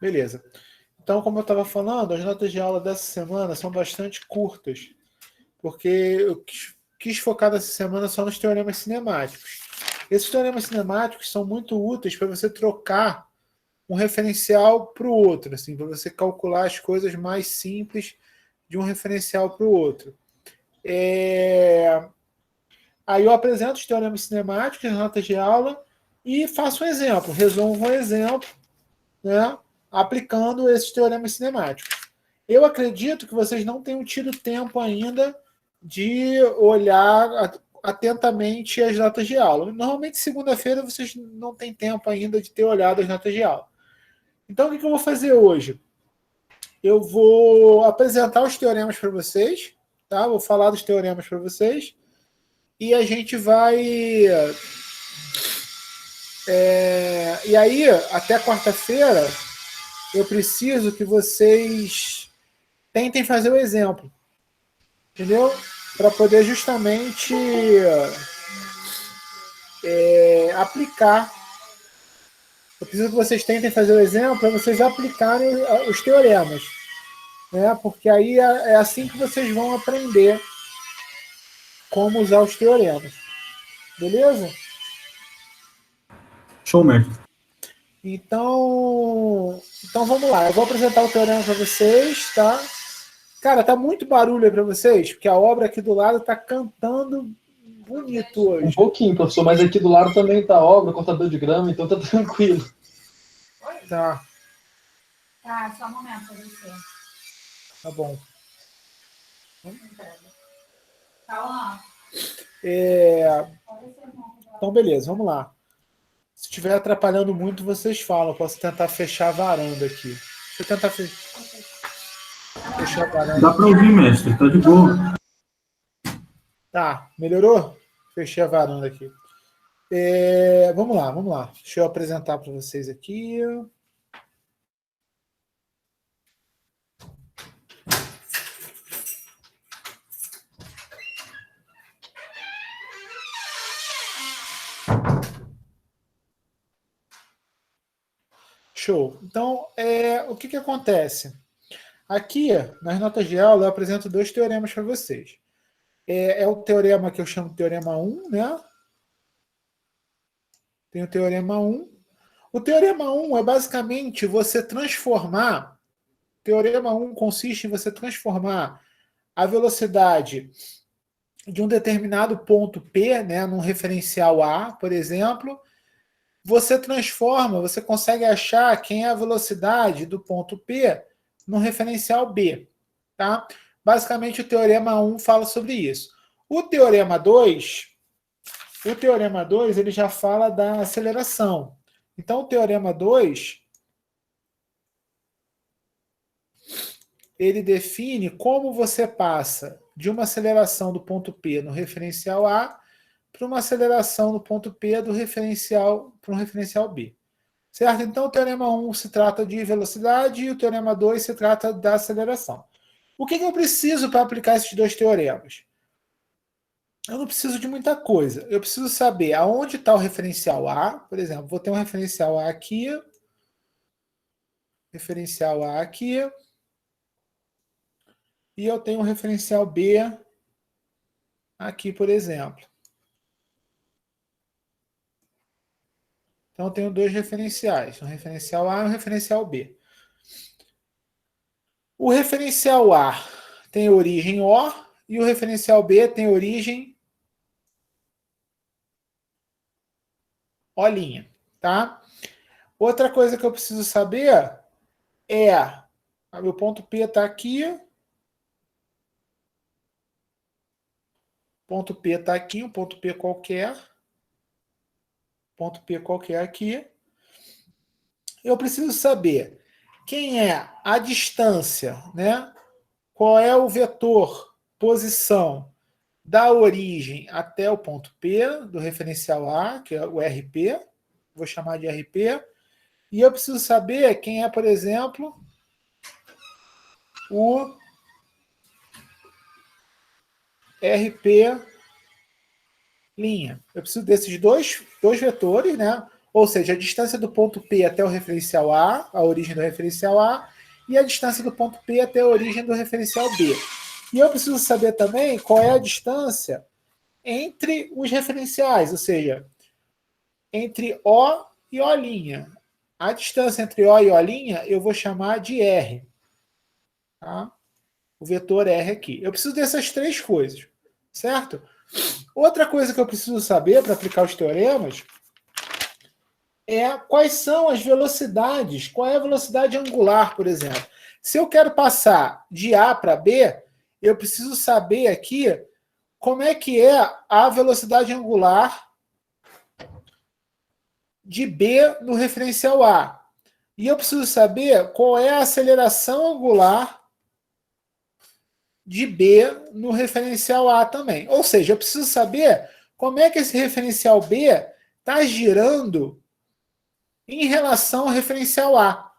Beleza. Então, como eu estava falando, as notas de aula dessa semana são bastante curtas, porque eu quis focar nessa semana só nos teoremas cinemáticos. Esses teoremas cinemáticos são muito úteis para você trocar um referencial para o outro, assim, para você calcular as coisas mais simples de um referencial para o outro. Aí eu apresento os teoremas cinemáticos nas notas de aula e faço um exemplo, resolvo um exemplo, né, aplicando esses teoremas cinemáticos. Eu acredito que vocês não tenham tido tempo ainda de olhar atentamente as notas de aula. Normalmente, segunda-feira, vocês não têm tempo ainda de ter olhado as notas de aula. Então, o que eu vou fazer hoje? Eu vou apresentar os teoremas para vocês, tá? Vou falar dos teoremas para vocês e a gente vai... E aí, até quarta-feira, eu preciso que vocês tentem fazer o exemplo, entendeu? Para poder justamente aplicar. Eu preciso que vocês tentem fazer o exemplo para vocês aplicarem os teoremas, né? Porque aí é assim que vocês vão aprender como usar os teoremas. Beleza? Show, mestre. Então vamos lá. Eu vou apresentar o teorema para vocês, tá? Cara, tá muito barulho aí para vocês, porque a obra aqui do lado tá cantando bonito hoje. Um pouquinho, professor, mas aqui do lado também tá obra, cortador de grama, então tá tranquilo. Tá. Tá, só um momento para você. Tá bom. Calma. Então, beleza, vamos lá. Se estiver atrapalhando muito, vocês falam. Eu posso tentar fechar a varanda aqui. Deixa eu tentar fechar a varanda. Dá para ouvir, mestre, tá de boa. Tá, melhorou? Fechei a varanda aqui. Vamos lá. Deixa eu apresentar para vocês aqui. Show. Então, o que acontece? Aqui, nas notas de aula, eu apresento dois teoremas para vocês. É o teorema que eu chamo de teorema 1, né? Tem o teorema 1. O teorema 1 é basicamente você transformar... O teorema 1 consiste em você transformar a velocidade de um determinado ponto P, né, num referencial A, por exemplo. Você transforma, você consegue achar quem é a velocidade do ponto P no referencial B. Tá? Basicamente, o teorema 1 fala sobre isso. O teorema 2 ele já fala da aceleração. Então, o teorema 2 ele define como você passa de uma aceleração do ponto P no referencial A para uma aceleração no ponto P do referencial para um referencial B. Certo? Então, o teorema 1 se trata de velocidade e o teorema 2 se trata da aceleração. O que eu preciso para aplicar esses dois teoremas? Eu não preciso de muita coisa. Eu preciso saber aonde está o referencial A. Por exemplo, vou ter um referencial A aqui. Referencial A aqui. E eu tenho um referencial B aqui, por exemplo. Então, eu tenho dois referenciais, um referencial A e um referencial B. O referencial A tem origem O e o referencial B tem origem O', tá? Outra coisa que eu preciso saber é, meu ponto P está aqui, ponto P está aqui, um ponto P qualquer, ponto P qualquer aqui. Eu preciso saber quem é a distância, né? Qual é o vetor, posição da origem até o ponto P, do referencial A, que é o RP, vou chamar de RP, e eu preciso saber quem é, por exemplo, o RP'. Eu preciso desses dois vetores, né? Ou seja, a distância do ponto P até o referencial A, a origem do referencial A, e a distância do ponto P até a origem do referencial B. E eu preciso saber também qual é a distância entre os referenciais, ou seja, entre O e O'. A distância entre O e O' eu vou chamar de R. Tá? O vetor R aqui. Eu preciso dessas três coisas, certo? Outra coisa que eu preciso saber para aplicar os teoremas é quais são as velocidades, qual é a velocidade angular, por exemplo. Se eu quero passar de A para B, eu preciso saber aqui como é que é a velocidade angular de B no referencial A. E eu preciso saber qual é a aceleração angular de B no referencial A também. Ou seja, eu preciso saber como é que esse referencial B está girando em relação ao referencial A,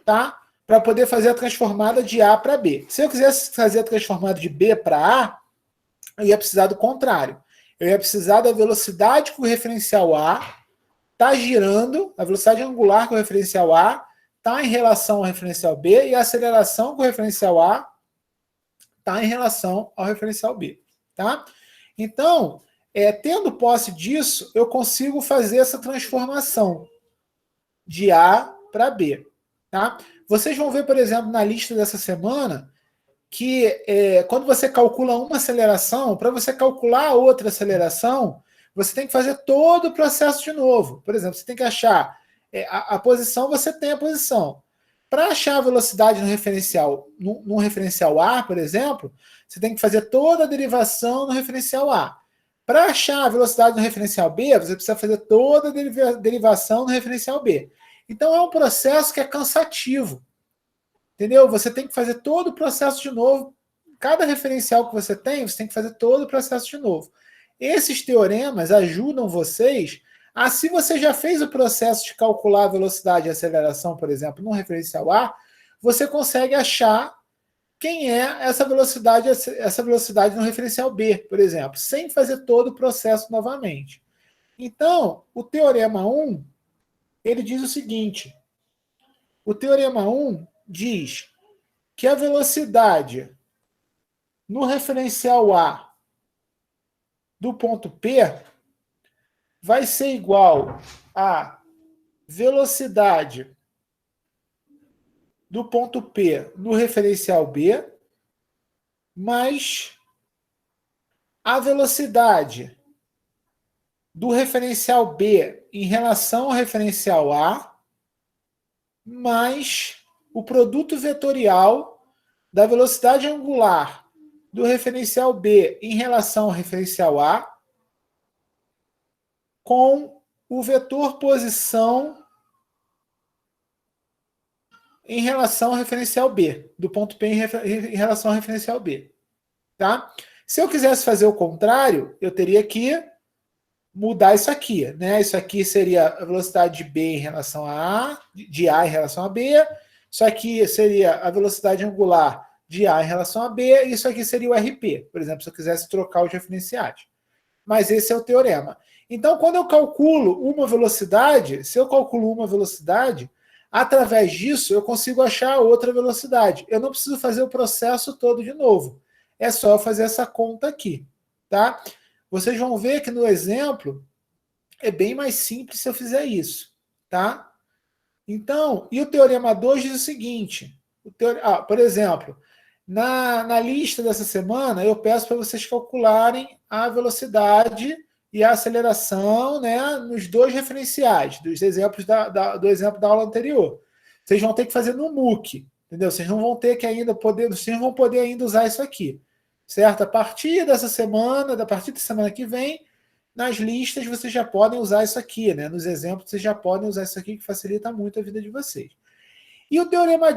tá? Para poder fazer a transformada de A para B. Se eu quisesse fazer a transformada de B para A, eu ia precisar do contrário. Eu ia precisar da velocidade que o referencial A está girando, a velocidade angular que o referencial A está em relação ao referencial B e a aceleração que o referencial A está em relação ao referencial B. Tá? Então, tendo posse disso, eu consigo fazer essa transformação de A para B. Tá? Vocês vão ver, por exemplo, na lista dessa semana, que quando você calcula uma aceleração, para você calcular outra aceleração, você tem que fazer todo o processo de novo. Por exemplo, você tem que achar a posição, você tem a posição. Para achar a velocidade no referencial, no referencial A, por exemplo, você tem que fazer toda a derivação no referencial A. Para achar a velocidade no referencial B, você precisa fazer toda a derivação no referencial B. Então é um processo que é cansativo. Entendeu? Você tem que fazer todo o processo de novo. Cada referencial que você tem que fazer todo o processo de novo. Esses teoremas ajudam vocês a, se você já fez o processo de calcular a velocidade e aceleração, por exemplo, no referencial A, você consegue achar quem é essa velocidade no referencial B, por exemplo, sem fazer todo o processo novamente. Então, o teorema 1, ele diz o seguinte, o teorema 1 diz que a velocidade no referencial A do ponto P vai ser igual à velocidade do ponto P no referencial B mais a velocidade do referencial B em relação ao referencial A mais o produto vetorial da velocidade angular do referencial B em relação ao referencial A com o vetor posição em relação ao referencial B, do ponto P em relação ao referencial B. Tá? Se eu quisesse fazer o contrário, eu teria que mudar isso aqui. Né? Isso aqui seria a velocidade de B em relação a A, de A em relação a B. Isso aqui seria a velocidade angular de A em relação a B. E isso aqui seria o RP, por exemplo, se eu quisesse trocar os referenciais. Mas esse é o teorema. Então, quando eu calculo uma velocidade, se eu calculo uma velocidade, através disso eu consigo achar outra velocidade. Eu não preciso fazer o processo todo de novo. É só fazer essa conta aqui. Tá? Vocês vão ver que no exemplo é bem mais simples se eu fizer isso. Tá? Então, e o teorema 2 diz o seguinte, por exemplo, na lista dessa semana, eu peço para vocês calcularem a velocidade e a aceleração, né, nos dois referenciais, dos exemplos do exemplo da aula anterior. Vocês vão ter que fazer no MOOC, entendeu? Vocês não vão ter que ainda poder, vocês não vão poder ainda usar isso aqui, certo? A partir dessa semana, a partir da semana que vem, nas listas vocês já podem usar isso aqui, né? Nos exemplos vocês já podem usar isso aqui, que facilita muito a vida de vocês. E o teorema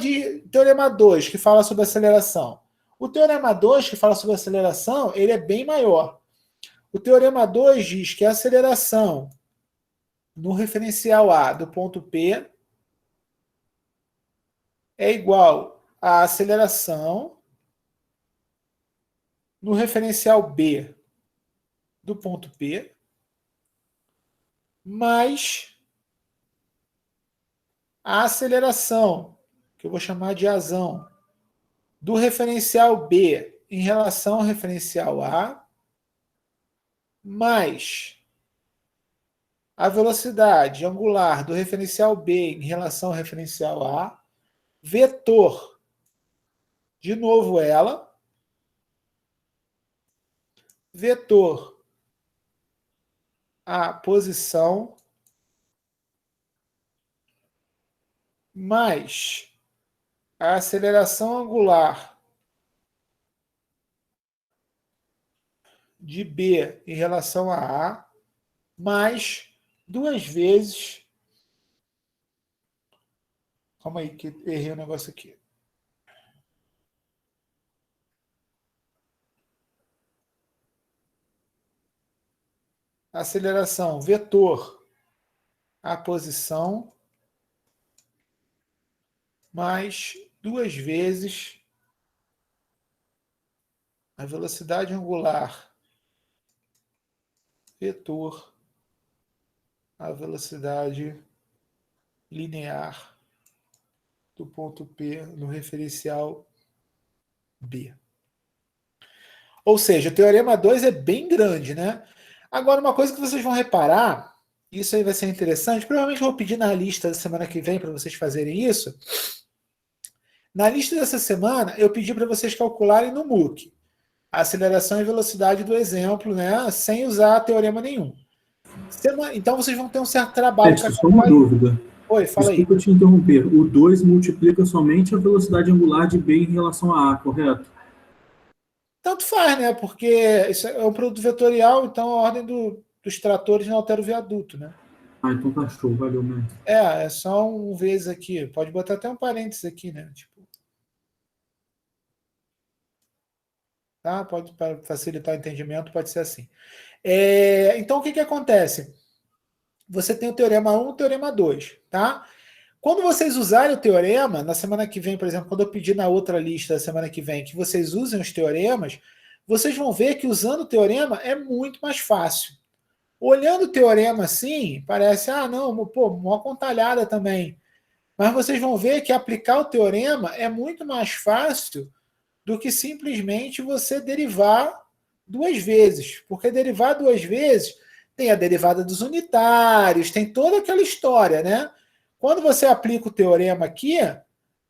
2, que fala sobre aceleração? O teorema 2, que fala sobre aceleração, ele é bem maior. O teorema 2 diz que a aceleração no referencial A do ponto P é igual à aceleração no referencial B do ponto P mais a aceleração, que eu vou chamar de azão, do referencial B em relação ao referencial A, mais a velocidade angular do referencial B em relação ao referencial A, vetor, de novo ela, vetor a posição, mais a aceleração angular de B em relação a A, mais 2 vezes... Calma aí, que errei o negócio aqui. Aceleração, vetor, a posição, mais 2 vezes a velocidade angular, vetor, a velocidade linear do ponto P no referencial B. Ou seja, o teorema 2 é bem grande, né? Agora, uma coisa que vocês vão reparar, isso aí vai ser interessante, provavelmente eu vou pedir na lista da semana que vem para vocês fazerem isso. Na lista dessa semana, eu pedi para vocês calcularem no MOOC a aceleração e velocidade do exemplo, né? Sem usar teorema nenhum. Então, vocês vão ter um certo trabalho. Só uma dúvida. Oi, fala aí. Desculpa te interromper. O 2 multiplica somente a velocidade angular de B em relação a A, correto? Tanto faz, né? Porque isso é um produto vetorial, então a ordem dos tratores não altera o viaduto, né? Ah, então tá show. Valeu, mestre. É só um vezes aqui. Pode botar até um parênteses aqui, né? Tipo, tá? Pode, para facilitar o entendimento, pode ser assim. Então, o que acontece? Você tem o teorema 1 e o teorema 2, tá? Quando vocês usarem o teorema, na semana que vem, por exemplo, quando eu pedir na outra lista da semana que vem que vocês usem os teoremas, vocês vão ver que usando o teorema é muito mais fácil. Olhando o teorema assim, parece, não, pô, uma contalhada também. Mas vocês vão ver que aplicar o teorema é muito mais fácil do que simplesmente você derivar 2 vezes. Porque derivar 2 vezes tem a derivada dos unitários, tem toda aquela história, né? Quando você aplica o teorema aqui,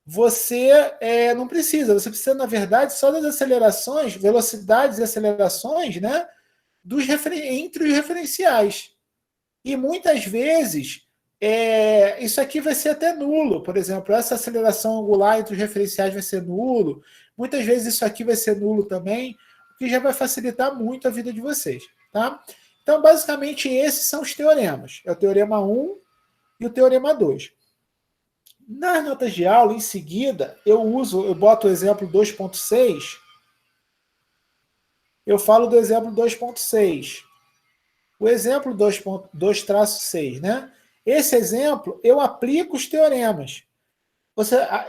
você não precisa. Você precisa, na verdade, só das acelerações, velocidades e acelerações, né? Entre os referenciais. E muitas vezes, isso aqui vai ser até nulo. Por exemplo, essa aceleração angular entre os referenciais vai ser nulo. Muitas vezes isso aqui vai ser nulo também, o que já vai facilitar muito a vida de vocês. Tá? Então, basicamente, esses são os teoremas. É o teorema 1 e o teorema 2. Nas notas de aula, em seguida, eu boto o exemplo 2.6, eu falo do exemplo 2.6. O exemplo 2.2-6, né? Esse exemplo, eu aplico os teoremas.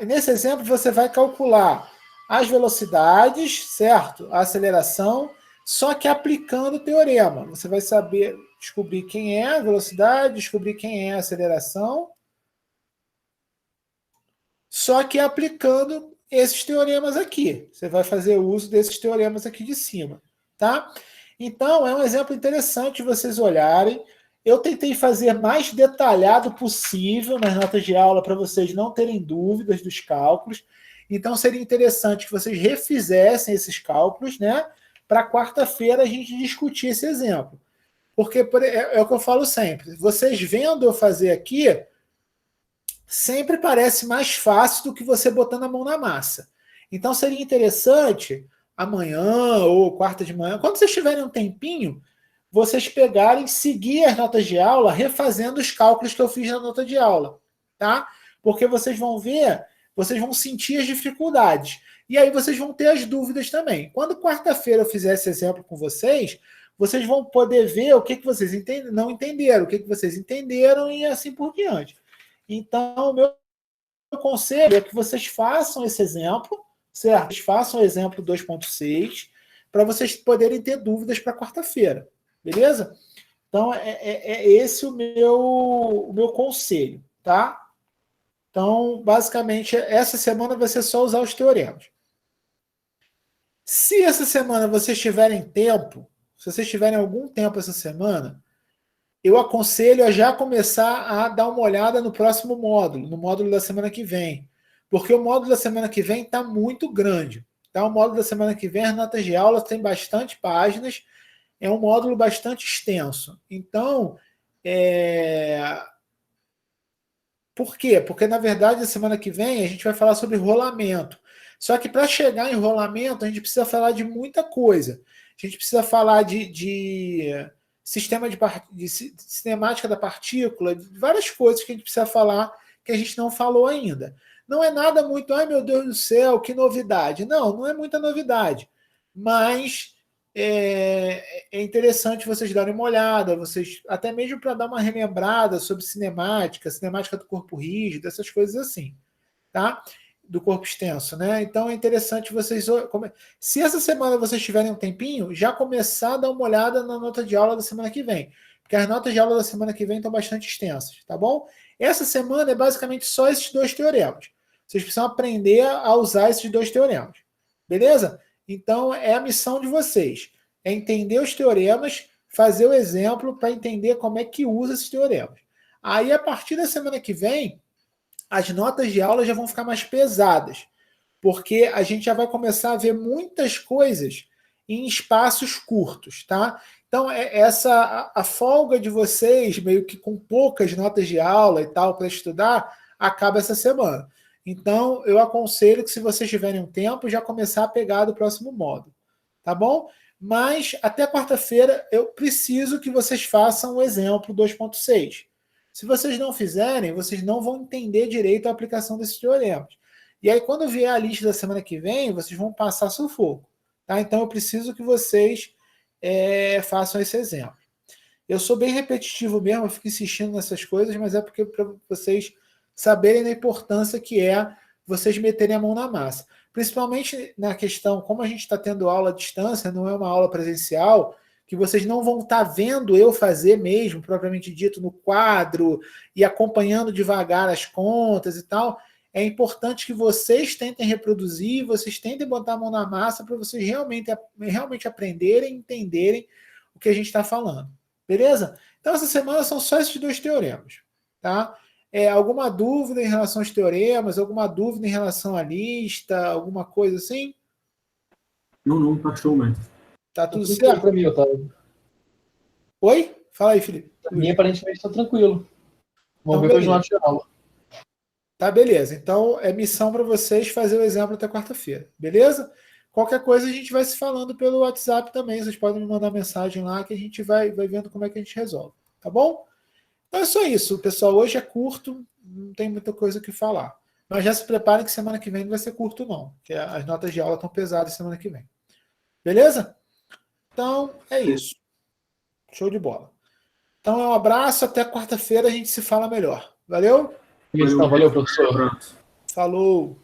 Nesse exemplo, você vai calcular as velocidades, certo? A aceleração, só que aplicando o teorema. Você vai saber descobrir quem é a velocidade, descobrir quem é a aceleração, só que aplicando esses teoremas aqui. Você vai fazer uso desses teoremas aqui de cima, tá? Então, é um exemplo interessante de vocês olharem. Eu tentei fazer mais detalhado possível nas notas de aula para vocês não terem dúvidas dos cálculos. Então, seria interessante que vocês refizessem esses cálculos, né? Para quarta-feira a gente discutir esse exemplo. Porque é o que eu falo sempre. Vocês vendo eu fazer aqui, sempre parece mais fácil do que você botando a mão na massa. Então, seria interessante, amanhã ou quarta de manhã, quando vocês tiverem um tempinho, vocês pegarem, seguir as notas de aula, refazendo os cálculos que eu fiz na nota de aula, tá? Porque vocês vão ver, vocês vão sentir as dificuldades. E aí vocês vão ter as dúvidas também. Quando quarta-feira eu fizer esse exemplo com vocês vão poder ver o que vocês não entenderam, o que vocês entenderam e assim por diante. Então, o meu conselho é que vocês façam esse exemplo, certo? Vocês façam o exemplo 2.6 para vocês poderem ter dúvidas para quarta-feira, beleza? Então, é esse o meu conselho, tá? Então, basicamente, essa semana vai ser só usar os teoremas. Se essa semana vocês tiverem tempo, se vocês tiverem algum tempo essa semana, eu aconselho a já começar a dar uma olhada no próximo módulo, no módulo da semana que vem. Porque o módulo da semana que vem está muito grande. Tá? O módulo da semana que vem, as notas de aula tem bastante páginas, é um módulo bastante extenso. Então, por quê? Porque, na verdade, na semana que vem a gente vai falar sobre rolamento. Só que para chegar em rolamento, a gente precisa falar de muita coisa. A gente precisa falar de sistema de cinemática da partícula, de várias coisas que a gente precisa falar que a gente não falou ainda. Não é nada muito, ai meu Deus do céu, que novidade. Não, não é muita novidade. Mas é interessante vocês darem uma olhada, vocês até mesmo para dar uma relembrada sobre cinemática do corpo rígido, essas coisas assim, tá? Do corpo extenso, né? Então é interessante vocês, se essa semana vocês tiverem um tempinho, já começar a dar uma olhada na nota de aula da semana que vem, porque as notas de aula da semana que vem estão bastante extensas, tá bom? Essa semana é basicamente só esses 2 teoremas. Vocês precisam aprender a usar esses 2 teoremas, beleza? Então, é a missão de vocês. É entender os teoremas, fazer o exemplo para entender como é que usa esses teoremas. Aí, a partir da semana que vem, as notas de aula já vão ficar mais pesadas, porque a gente já vai começar a ver muitas coisas em espaços curtos, tá? Então, a folga de vocês, meio que com poucas notas de aula e tal para estudar, acaba essa semana. Então, eu aconselho que, se vocês tiverem um tempo, já começar a pegar do próximo módulo, tá bom? Mas, até quarta-feira, eu preciso que vocês façam o exemplo 2.6. Se vocês não fizerem, vocês não vão entender direito a aplicação desses teoremas. E aí, quando vier a lista da semana que vem, vocês vão passar sufoco, tá? Então, eu preciso que vocês façam esse exemplo. Eu sou bem repetitivo mesmo, eu fico insistindo nessas coisas, mas é porque para vocês saberem da importância que é vocês meterem a mão na massa. Principalmente na questão, como a gente está tendo aula à distância, não é uma aula presencial, que vocês não vão estar vendo eu fazer mesmo, propriamente dito, no quadro, e acompanhando devagar as contas e tal. É importante que vocês tentem reproduzir, vocês tentem botar a mão na massa para vocês realmente aprenderem e entenderem o que a gente está falando. Beleza? Então, essa semana são só esses 2 teoremas, tá? Alguma dúvida em relação aos teoremas? Alguma dúvida em relação à lista? Alguma coisa assim? Não, tá show, mestre. Tá tudo Tranquilo certo? para mim, Otávio. Oi? Fala aí, Felipe. Para mim, aparentemente, está tranquilo. Vamos Então, ver com as notas de aula. Tá, beleza. Então, é missão para vocês fazer o exemplo até quarta-feira, beleza? Qualquer coisa a gente vai se falando pelo WhatsApp também. Vocês podem me mandar mensagem lá que a gente vai vendo como é que a gente resolve, tá bom? Então é só isso, pessoal. Hoje é curto, não tem muita coisa o que falar. Mas já se preparem que semana que vem não vai ser curto, não. Porque as notas de aula estão pesadas semana que vem. Beleza? Então, é isso. Show de bola. Então, um abraço. Até quarta-feira a gente se fala melhor. Valeu? Valeu, professor. Abraço. Falou!